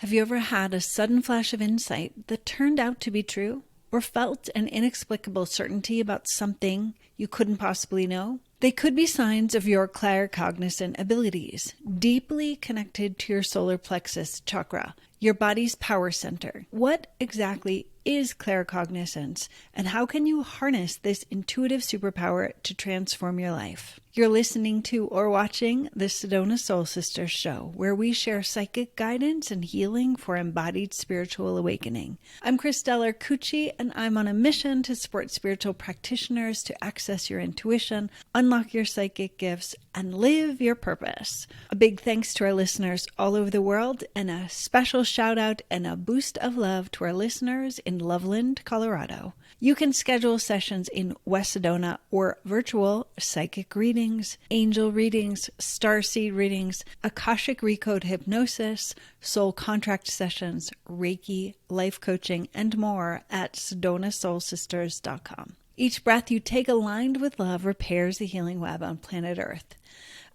Have you ever had a sudden flash of insight that turned out to be true? Or felt an inexplicable certainty about something you couldn't possibly know? They could be signs of your claircognizant abilities, deeply connected to your solar plexus chakra, your body's power center. What exactly is claircognizance, and how can you harness this intuitive superpower to transform your life? You're listening to or watching the Sedona Soul Sister Show, where we share psychic guidance and healing for embodied spiritual awakening. I'm Christel Arcucci, and I'm on a mission to support spiritual practitioners to access your intuition, unlock your psychic gifts, and live your purpose. A big thanks to our listeners all over the world, and a special shout out and a boost of love to our listeners in Loveland, Colorado. You can schedule sessions in West Sedona or virtual psychic readings, angel readings, starseed readings, Akashic Recode hypnosis, soul contract sessions, Reiki, life coaching, and more at sedonasoulsisters.com. Each breath you take aligned with love repairs the healing web on planet Earth.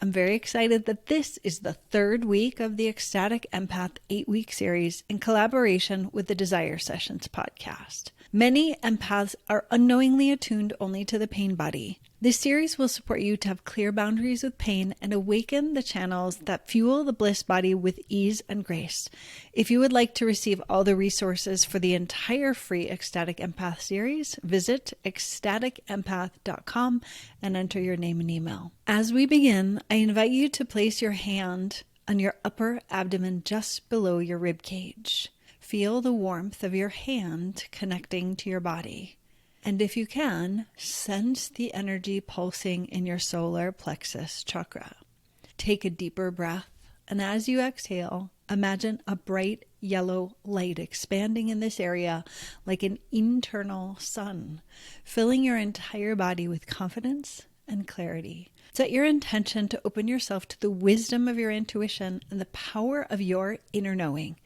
I'm very excited that this is the third week of the Ecstatic Empath 8-week series in collaboration with the Desire Sessions podcast. Many empaths are unknowingly attuned only to the pain body. This series will support you to have clear boundaries with pain and awaken the channels that fuel the bliss body with ease and grace. If you would like to receive all the resources for the entire free Ecstatic Empath series, visit ecstaticempath.com and enter your name and email. As we begin, I invite you to place your hand on your upper abdomen just below your rib cage. Feel the warmth of your hand connecting to your body. And if you can, sense the energy pulsing in your solar plexus chakra. Take a deeper breath, and as you exhale, imagine a bright yellow light expanding in this area like an internal sun, filling your entire body with confidence and clarity. Set your intention to open yourself to the wisdom of your intuition and the power of your inner knowing.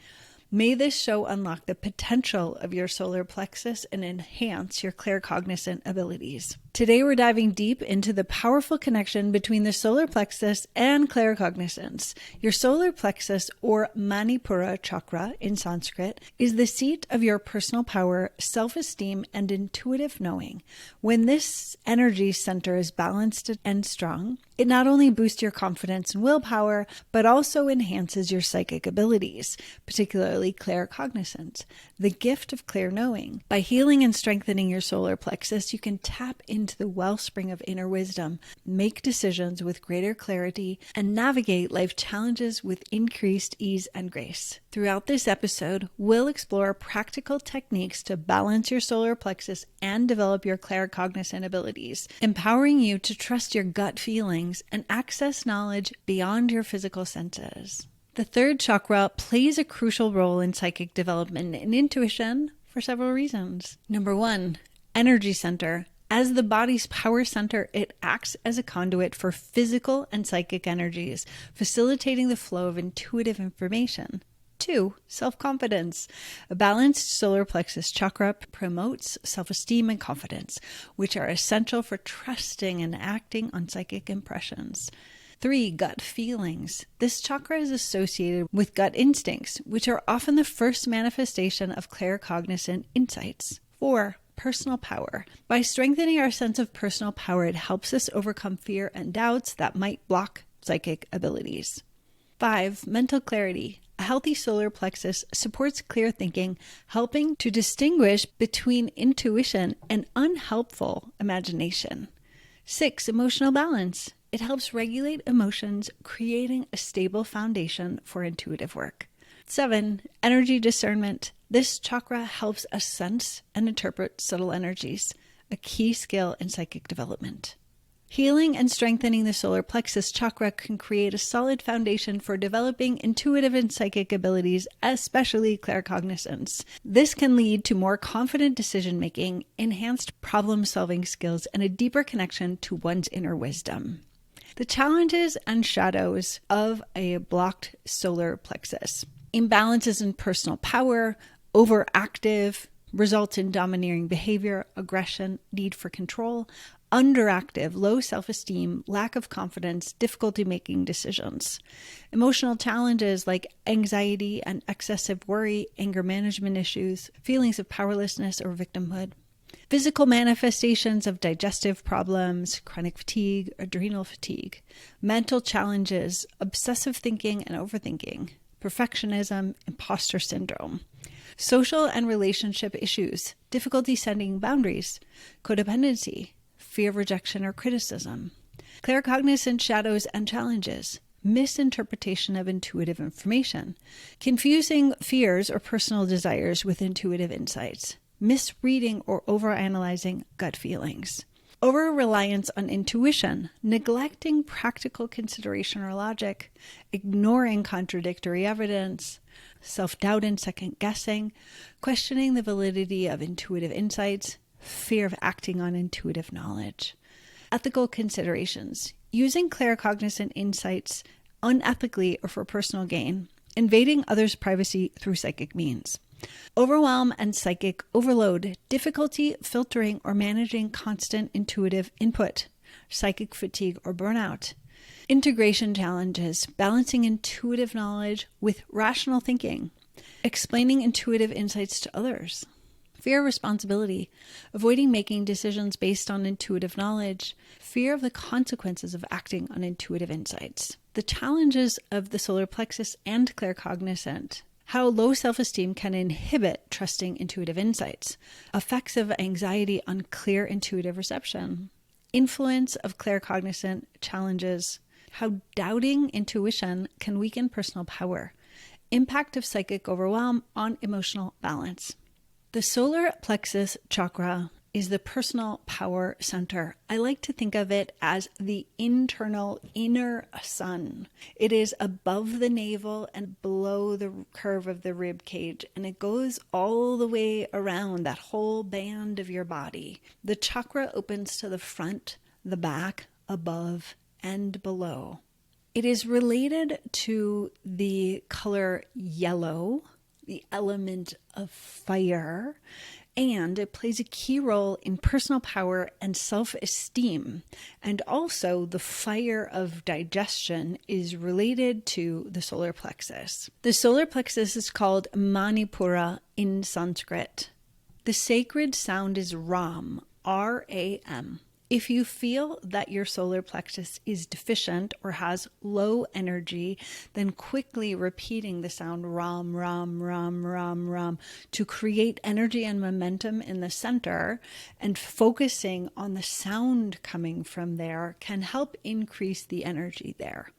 May this show unlock the potential of your solar plexus and enhance your claircognizant abilities. Today we're diving deep into the powerful connection between the solar plexus and claircognizance. Your solar plexus, or Manipura chakra in Sanskrit, is the seat of your personal power, self-esteem, and intuitive knowing. When this energy center is balanced and strong, it not only boosts your confidence and willpower, but also enhances your psychic abilities, particularly claircognizance, the gift of clear knowing. By healing and strengthening your solar plexus, you can tap into the wellspring of inner wisdom, make decisions with greater clarity, and navigate life challenges with increased ease and grace. Throughout this episode, we'll explore practical techniques to balance your solar plexus and develop your claircognizant abilities, empowering you to trust your gut feelings and access knowledge beyond your physical senses. The third chakra plays a crucial role in psychic development and intuition for several reasons. Number one, energy center. As the body's power center, it acts as a conduit for physical and psychic energies, facilitating the flow of intuitive information. 2, self-confidence. A balanced solar plexus chakra promotes self-esteem and confidence, which are essential for trusting and acting on psychic impressions. 3, gut feelings. This chakra is associated with gut instincts, which are often the first manifestation of claircognizant insights. 4, personal power. By strengthening our sense of personal power, it helps us overcome fear and doubts that might block psychic abilities. 5, mental clarity. A healthy solar plexus supports clear thinking, helping to distinguish between intuition and unhelpful imagination. 6, emotional balance. It helps regulate emotions, creating a stable foundation for intuitive work. 7, energy discernment. This chakra helps us sense and interpret subtle energies, a key skill in psychic development. Healing and strengthening the solar plexus chakra can create a solid foundation for developing intuitive and psychic abilities, especially claircognizance. This can lead to more confident decision-making, enhanced problem-solving skills, and a deeper connection to one's inner wisdom. The challenges and shadows of a blocked solar plexus. Imbalances in personal power, overactive, results in domineering behavior, aggression, need for control, underactive, low self-esteem, lack of confidence, difficulty making decisions. Emotional challenges like anxiety and excessive worry, anger management issues, feelings of powerlessness or victimhood. Physical manifestations of digestive problems, chronic fatigue, adrenal fatigue. Mental challenges, obsessive thinking and overthinking. Perfectionism, imposter syndrome. Social and relationship issues, difficulty setting boundaries, codependency, fear of rejection or criticism. Claircognizant shadows and challenges, misinterpretation of intuitive information, confusing fears or personal desires with intuitive insights, misreading or overanalyzing gut feelings. Over-reliance on intuition, neglecting practical consideration or logic, ignoring contradictory evidence, self-doubt and second-guessing, questioning the validity of intuitive insights, fear of acting on intuitive knowledge. Ethical considerations, using claircognizant insights unethically or for personal gain, invading others' privacy through psychic means. Overwhelm and psychic overload, difficulty filtering or managing constant intuitive input, psychic fatigue or burnout. Integration challenges, balancing intuitive knowledge with rational thinking, explaining intuitive insights to others. Fear of responsibility, avoiding making decisions based on intuitive knowledge, fear of the consequences of acting on intuitive insights. The challenges of the solar plexus and claircognizant. How low self-esteem can inhibit trusting intuitive insights. Effects of anxiety on clear intuitive reception. Influence of claircognizant challenges. How doubting intuition can weaken personal power. Impact of psychic overwhelm on emotional balance. The solar plexus chakra is the personal power center. I like to think of it as the internal inner sun. It is above the navel and below the curve of the rib cage, and it goes all the way around that whole band of your body. The chakra opens to the front, the back, above, and below. It is related to the color yellow, the element of fire, and it plays a key role in personal power and self-esteem. And also the fire of digestion is related to the solar plexus. The solar plexus is called Manipura in Sanskrit. The sacred sound is Ram, R-A-M. If you feel that your solar plexus is deficient or has low energy, then quickly repeating the sound Ram, Ram, Ram, Ram, Ram to create energy and momentum in the center and focusing on the sound coming from there can help increase the energy there.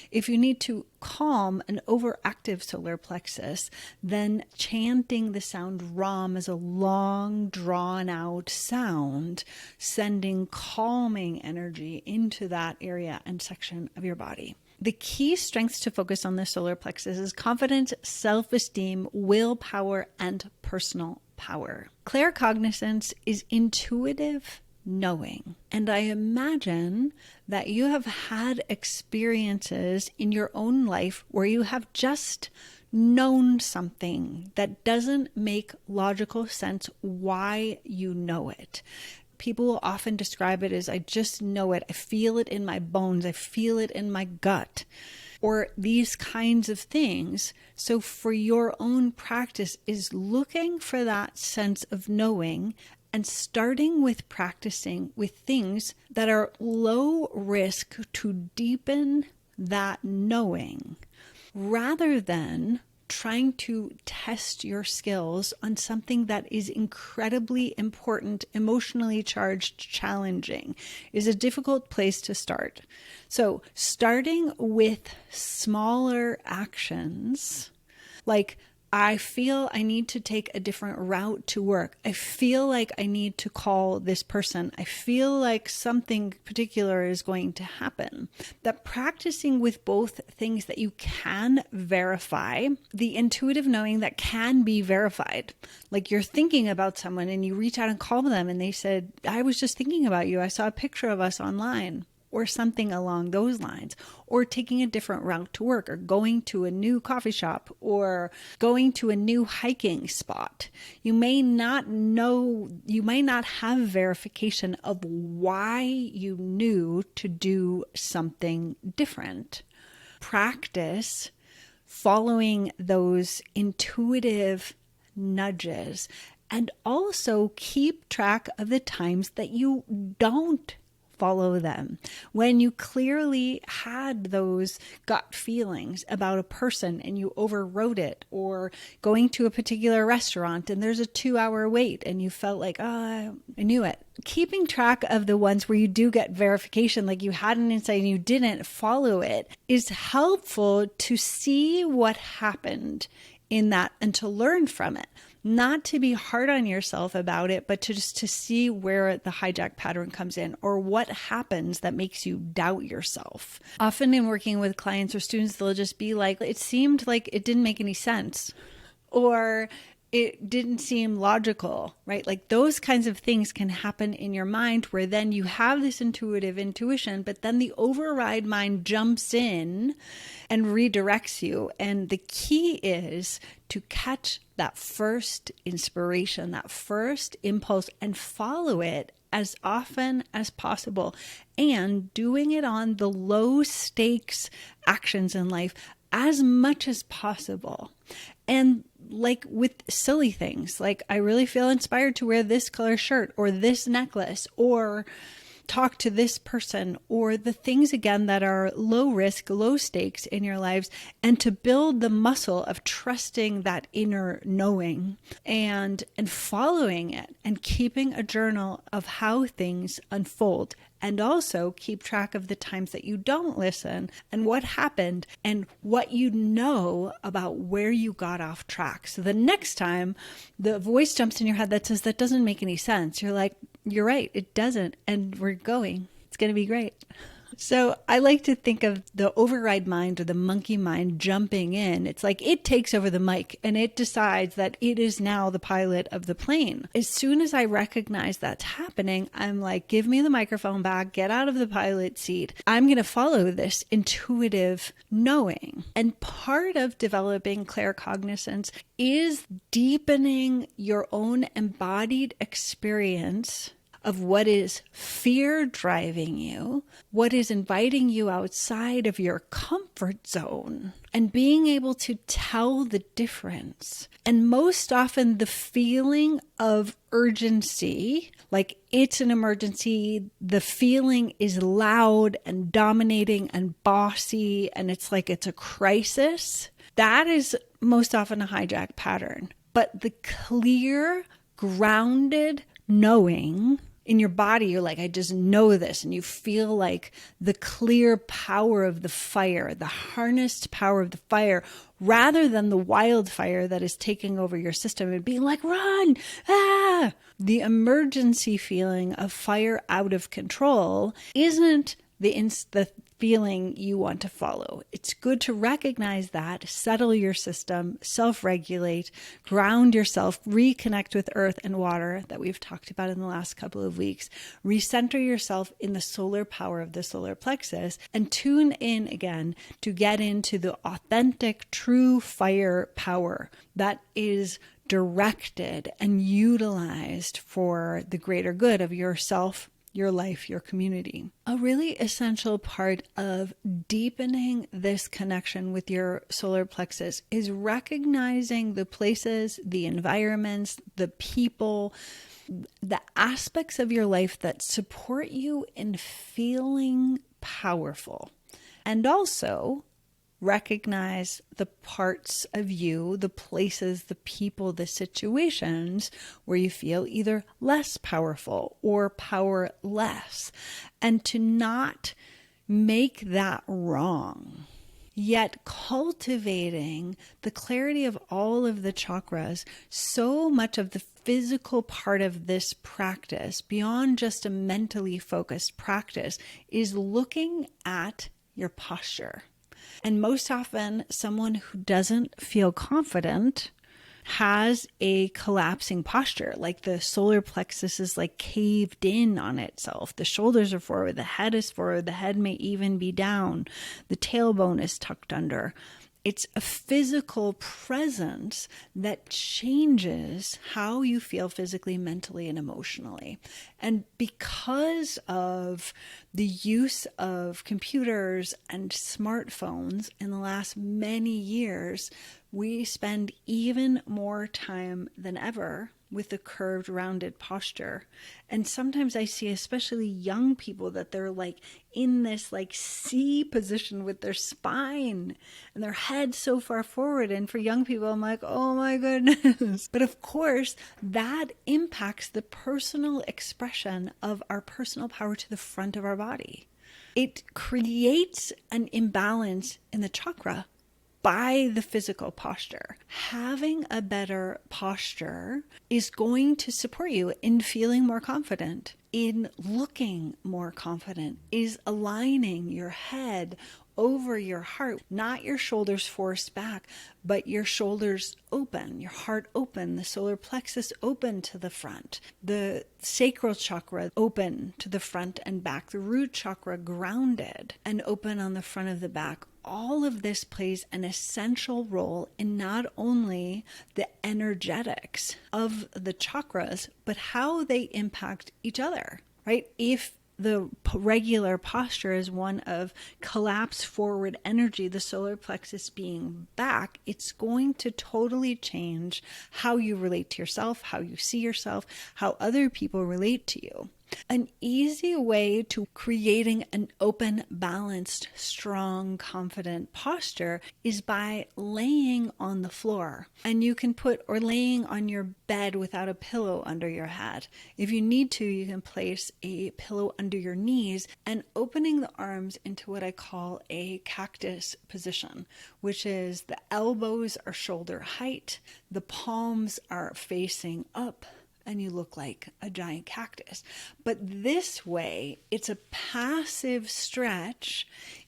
If you need to calm an overactive solar plexus, then chanting the sound Ram as a long, drawn-out sound, sending calming energy into that area and section of your body. The key strengths to focus on the solar plexus is confidence, self-esteem, willpower, and personal power. Claircognizance is intuitive knowing. And I imagine that you have had experiences in your own life where you have just known something that doesn't make logical sense why you know it. People will often describe it as, I just know it. I feel it in my bones. I feel it in my gut. Or these kinds of things. So for your own practice is looking for that sense of knowing and starting with practicing with things that are low risk to deepen that knowing, rather than trying to test your skills on something that is incredibly important, emotionally charged, challenging, is a difficult place to start. So starting with smaller actions, like I feel I need to take a different route to work. I feel like I need to call this person. I feel like something particular is going to happen. That practicing with both things that you can verify, the intuitive knowing that can be verified. Like you're thinking about someone and you reach out and call them and they said, I was just thinking about you. I saw a picture of us online. or something along those lines, or taking a different route to work, or going to a new coffee shop, or going to a new hiking spot. You may not have verification of why you knew to do something different. Practice following those intuitive nudges, and also keep track of the times that you don't follow them. When you clearly had those gut feelings about a person and you overrode it, or going to a particular restaurant and there's a 2-hour wait and you felt like, I knew it. Keeping track of the ones where you do get verification, like you had an insight and you didn't follow it, is helpful to see what happened in that and to learn from it. Not to be hard on yourself about it, but to just to see where the hijack pattern comes in, or what happens that makes you doubt yourself. Often in working with clients or students, they'll just be like, it seemed like it didn't make any sense, or it didn't seem logical, right? Like those kinds of things can happen in your mind, where then you have this intuitive intuition, but then the override mind jumps in and redirects you. And the key is to catch that first inspiration, that first impulse, and follow it as often as possible, and doing it on the low stakes actions in life as much as possible. And like with silly things, like I really feel inspired to wear this color shirt or this necklace, or talk to this person, or the things again that are low risk, low stakes in your lives, and to build the muscle of trusting that inner knowing and following it, and keeping a journal of how things unfold. And also keep track of the times that you don't listen, and what happened, and what you know about where you got off track. So the next time the voice jumps in your head that says, that doesn't make any sense, you're like, you're right, it doesn't. And we're going. It's going to be great. So I like to think of the override mind, or the monkey mind, jumping in. It's like it takes over the mic and it decides that it is now the pilot of the plane. As soon as I recognize that's happening, I'm like, give me the microphone back, get out of the pilot seat. I'm going to follow this intuitive knowing. And part of developing claircognizance is deepening your own embodied experience of what is fear driving you, what is inviting you outside of your comfort zone, and being able to tell the difference. And most often the feeling of urgency, like it's an emergency, the feeling is loud and dominating and bossy, and it's like it's a crisis, that is most often a hijack pattern. But the clear, grounded knowing in your body, you're like, I just know this. And you feel like the clear power of the fire, the harnessed power of the fire, rather than the wildfire that is taking over your system and being like, run, ah. The emergency feeling of fire out of control isn't the feeling you want to follow. It's good to recognize that, settle your system, self-regulate, ground yourself, reconnect with earth and water that we've talked about in the last couple of weeks, recenter yourself in the solar power of the solar plexus, and tune in again to get into the authentic, true fire power that is directed and utilized for the greater good of yourself, your life, your community. A really essential part of deepening this connection with your solar plexus is recognizing the places, the environments, the people, the aspects of your life that support you in feeling powerful. And also recognize the parts of you, the places, the people, the situations where you feel either less powerful or powerless, and to not make that wrong. Yet cultivating the clarity of all of the chakras, so much of the physical part of this practice, beyond just a mentally focused practice, is looking at your posture. And most often, someone who doesn't feel confident has a collapsing posture, like the solar plexus is like caved in on itself. The shoulders are forward, the head is forward, the head may even be down, the tailbone is tucked under. It's a physical presence that changes how you feel physically, mentally, and emotionally. And because of the use of computers and smartphones in the last many years, we spend even more time than ever with the curved, rounded posture. And sometimes I see, especially young people, that they're like in this like C position with their spine and their head so far forward. And for young people, I'm like, oh my goodness. But of course, that impacts the personal expression of our personal power to the front of our body. It creates an imbalance in the chakra by the physical posture. Having a better posture is going to support you in feeling more confident, in looking more confident, is aligning your head over your heart, not your shoulders forced back, but your shoulders open, your heart open, the solar plexus open to the front, the sacral chakra open to the front and back, the root chakra grounded and open on the front of the back. All of this plays an essential role in not only the energetics of the chakras, but how they impact each other, right? If the regular posture is one of collapse forward energy, the solar plexus being back, it's going to totally change how you relate to yourself, how you see yourself, how other people relate to you. An easy way to creating an open, balanced, strong, confident posture is by laying on the floor. And you can or laying on your bed without a pillow under your head. If you need to, you can place a pillow under your knees and opening the arms into what I call a cactus position, which is the elbows are shoulder height, the palms are facing up, and you look like a giant cactus. But this way, it's a passive stretch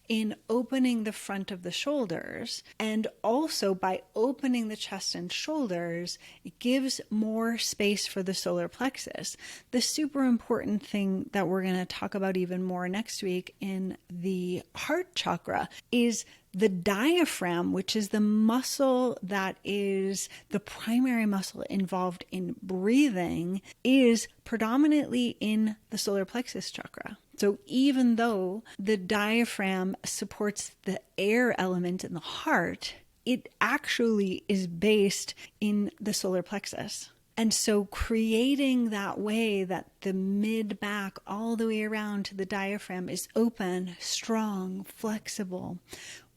in opening the front of the shoulders. And also by opening the chest and shoulders, it gives more space for the solar plexus. The super important thing that we're going to talk about even more next week in the heart chakra is the diaphragm, which is the muscle that is the primary muscle involved in breathing, is predominantly in the solar plexus chakra. So even though the diaphragm supports the air element in the heart, it actually is based in the solar plexus. And so creating that way that the mid-back all the way around to the diaphragm is open, strong, flexible,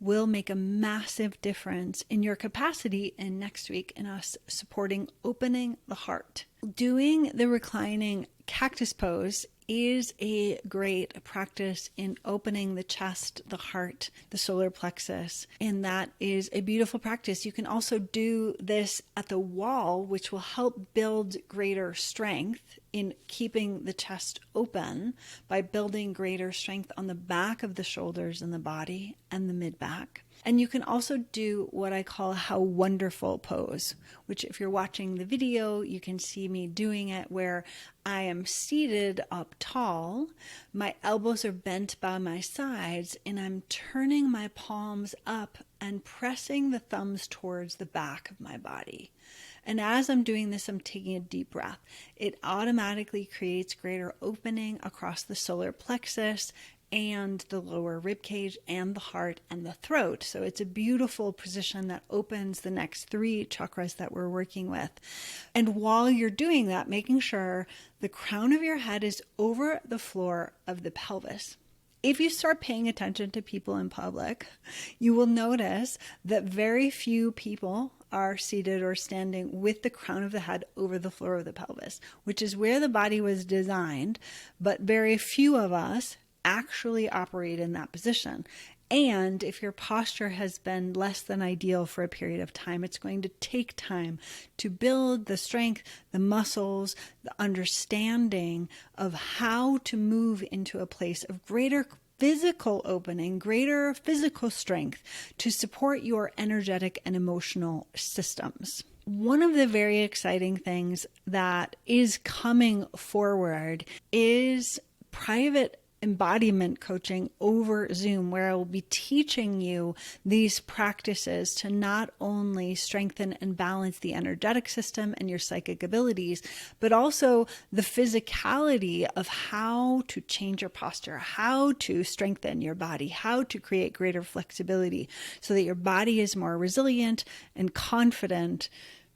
will make a massive difference in your capacity in next week in us supporting opening the heart. Doing the reclining cactus pose is a great practice in opening the chest, the heart, the solar plexus, and that is a beautiful practice. You can also do this at the wall, which will help build greater strength in keeping the chest open by building greater strength on the back of the shoulders and the body and the mid-back. And you can also do what I call how wonderful pose, which if you're watching the video, you can see me doing it where I am seated up tall, my elbows are bent by my sides, and I'm turning my palms up and pressing the thumbs towards the back of my body. And as I'm doing this, I'm taking a deep breath. It automatically creates greater opening across the solar plexus and the lower rib cage and the heart and the throat. So it's a beautiful position that opens the next 3 chakras that we're working with. And while you're doing that, making sure the crown of your head is over the floor of the pelvis. If you start paying attention to people in public, you will notice that very few people are seated or standing with the crown of the head over the floor of the pelvis, which is where the body was designed, but very few of us actually operate in that position. And if your posture has been less than ideal for a period of time, it's going to take time to build the strength, the muscles, the understanding of how to move into a place of greater physical opening, greater physical strength to support your energetic and emotional systems. One of the very exciting things that is coming forward is private embodiment coaching over Zoom, where I will be teaching you these practices to not only strengthen and balance the energetic system and your psychic abilities, but also the physicality of how to change your posture, how to strengthen your body, how to create greater flexibility so that your body is more resilient and confident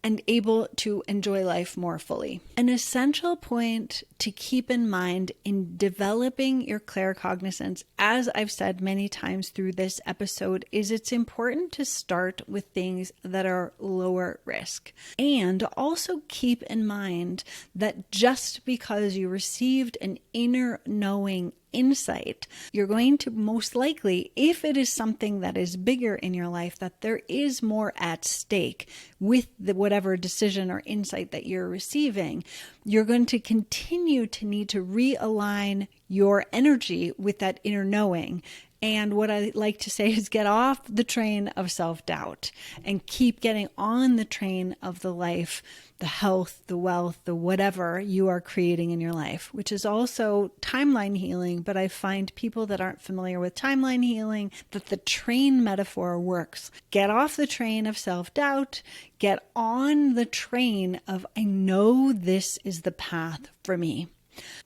and able to enjoy life more fully. An essential point to keep in mind in developing your claircognizance, as I've said many times through this episode, is it's important to start with things that are lower risk. And also keep in mind that just because you received an inner knowing insight, you're going to most likely, if it is something that is bigger in your life, that there is more at stake with whatever decision or insight that you're receiving, you're going to continue to need to realign your energy with that inner knowing. And what I like to say is get off the train of self-doubt and keep getting on the train of the life, the health, the wealth, the whatever you are creating in your life, which is also timeline healing. But I find people that aren't familiar with timeline healing, that the train metaphor works. Get off the train of self-doubt, get on the train of, I know this is the path for me.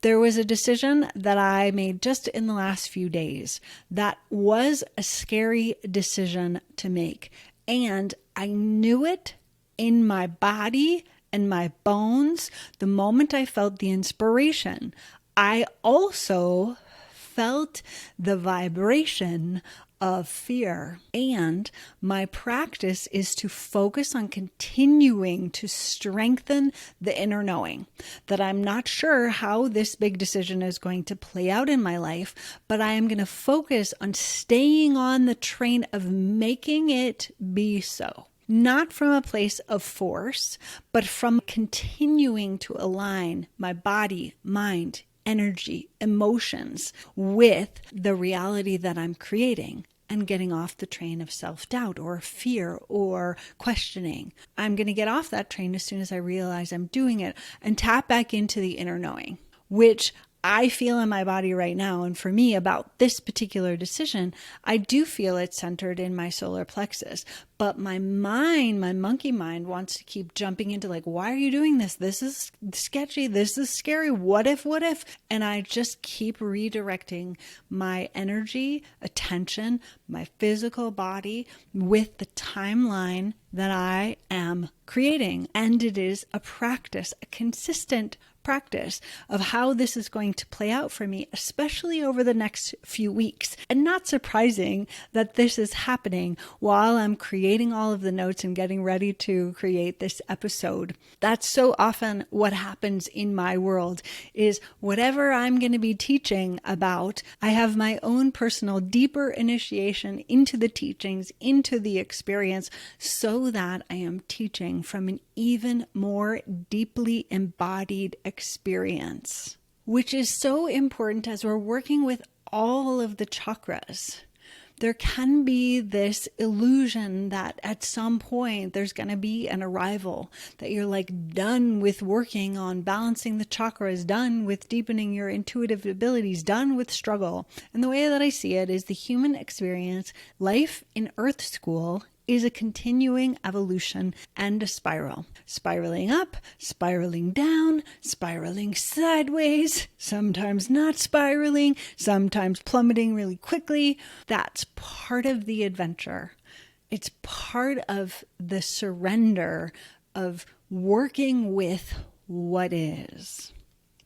There was a decision that I made just in the last few days that was a scary decision to make. And I knew it in my body and my bones the moment I felt the inspiration. I also felt the vibration of fear. And my practice is to focus on continuing to strengthen the inner knowing that I'm not sure how this big decision is going to play out in my life, but I am going to focus on staying on the train of making it be so. Not from a place of force, but from continuing to align my body, mind, energy, emotions with the reality that I'm creating and getting off the train of self-doubt or fear or questioning. I'm going to get off that train as soon as I realize I'm doing it and tap back into the inner knowing, which I feel in my body right now. And for me, about this particular decision, I do feel it centered in my solar plexus. But my mind, my monkey mind, wants to keep jumping into like, why are you doing this? This is sketchy. This is scary. What if? And I just keep redirecting my energy, attention, my physical body with the timeline that I am creating. And it is a practice, a consistent practice of how this is going to play out for me, especially over the next few weeks. And not surprising that this is happening while I'm creating all of the notes and getting ready to create this episode. That's so often what happens in my world is whatever I'm going to be teaching about, I have my own personal deeper initiation into the teachings, into the experience, so that I am teaching from an even more deeply embodied experience, which is so important as we're working with all of the chakras. There can be this illusion that at some point there's going to be an arrival, that you're like done with working on balancing the chakras, done with deepening your intuitive abilities, done with struggle. And the way that I see it is the human experience, life in Earth School, is a continuing evolution and a spiral. Spiraling up, spiraling down, spiraling sideways, sometimes not spiraling, sometimes plummeting really quickly. That's part of the adventure. It's part of the surrender of working with what is.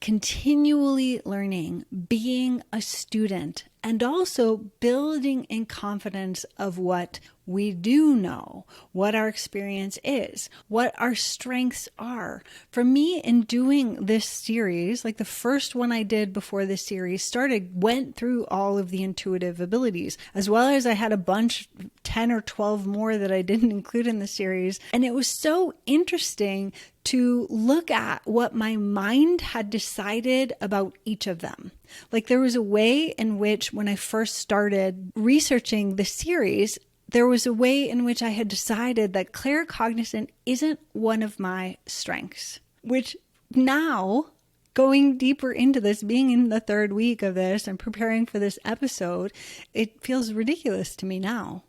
Continually learning, being a student, and also building in confidence of what we do know, what our experience is, what our strengths are. For me, in doing this series, like the first one I did before this series started, went through all of the intuitive abilities, as well as I had a bunch, 10 or 12 more that I didn't include in the series. And it was so interesting to look at what my mind had decided about each of them. Like there was a way in which when I first started researching the series, there was a way in which I had decided that claircognizant isn't one of my strengths, which now, going deeper into this, being in the third week of this and preparing for this episode, it feels ridiculous to me now.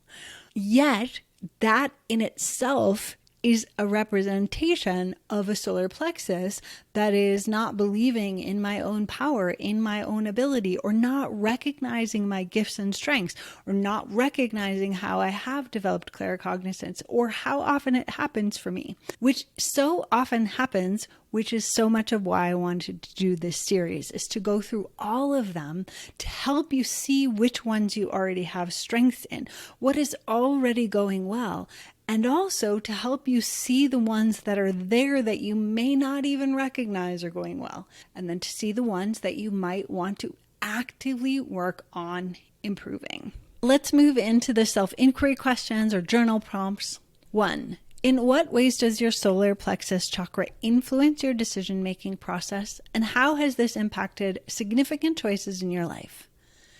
Yet, that in itself is a representation of a solar plexus that is not believing in my own power, in my own ability, or not recognizing my gifts and strengths, or not recognizing how I have developed claircognizance, or how often it happens for me, which so often happens, which is so much of why I wanted to do this series, is to go through all of them to help you see which ones you already have strengths in, what is already going well, and also to help you see the ones that are there that you may not even recognize are going well, and then to see the ones that you might want to actively work on improving. Let's move into the self-inquiry questions or journal prompts. 1. In what ways does your solar plexus chakra influence your decision-making process, and how has this impacted significant choices in your life?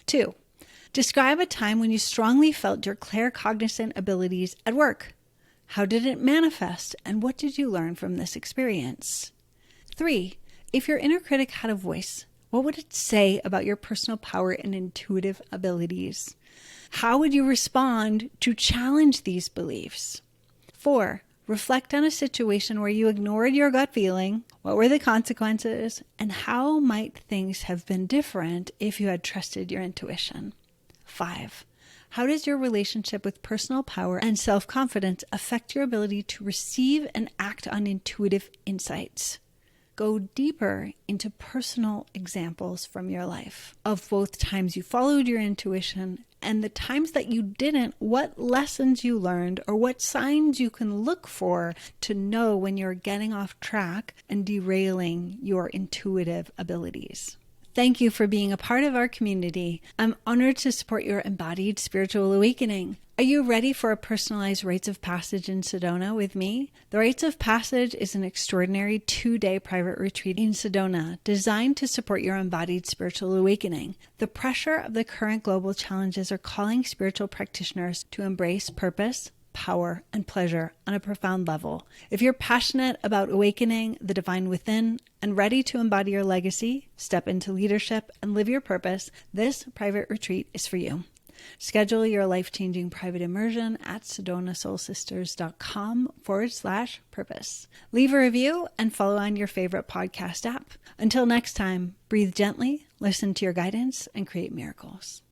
2. Describe a time when you strongly felt your claircognizant abilities at work. How did it manifest, and what did you learn from this experience? 3. If your inner critic had a voice, what would it say about your personal power and intuitive abilities? How would you respond to challenge these beliefs? 4. Reflect on a situation where you ignored your gut feeling. What were the consequences, and how might things have been different if you had trusted your intuition? 5. How does your relationship with personal power and self-confidence affect your ability to receive and act on intuitive insights? Go deeper into personal examples from your life of both times you followed your intuition and the times that you didn't, what lessons you learned or what signs you can look for to know when you're getting off track and derailing your intuitive abilities. Thank you for being a part of our community. I'm honored to support your embodied spiritual awakening. Are you ready for a personalized Rites of Passage in Sedona with me? The Rites of Passage is an extraordinary 2-day private retreat in Sedona designed to support your embodied spiritual awakening. The pressure of the current global challenges are calling spiritual practitioners to embrace purpose, power, and pleasure on a profound level. If you're passionate about awakening the divine within and ready to embody your legacy, step into leadership, and live your purpose, this private retreat is for you. Schedule your life-changing private immersion at sedonasoulsisters.com/purpose. Leave a review and follow on your favorite podcast app. Until next time, breathe gently, listen to your guidance, and create miracles.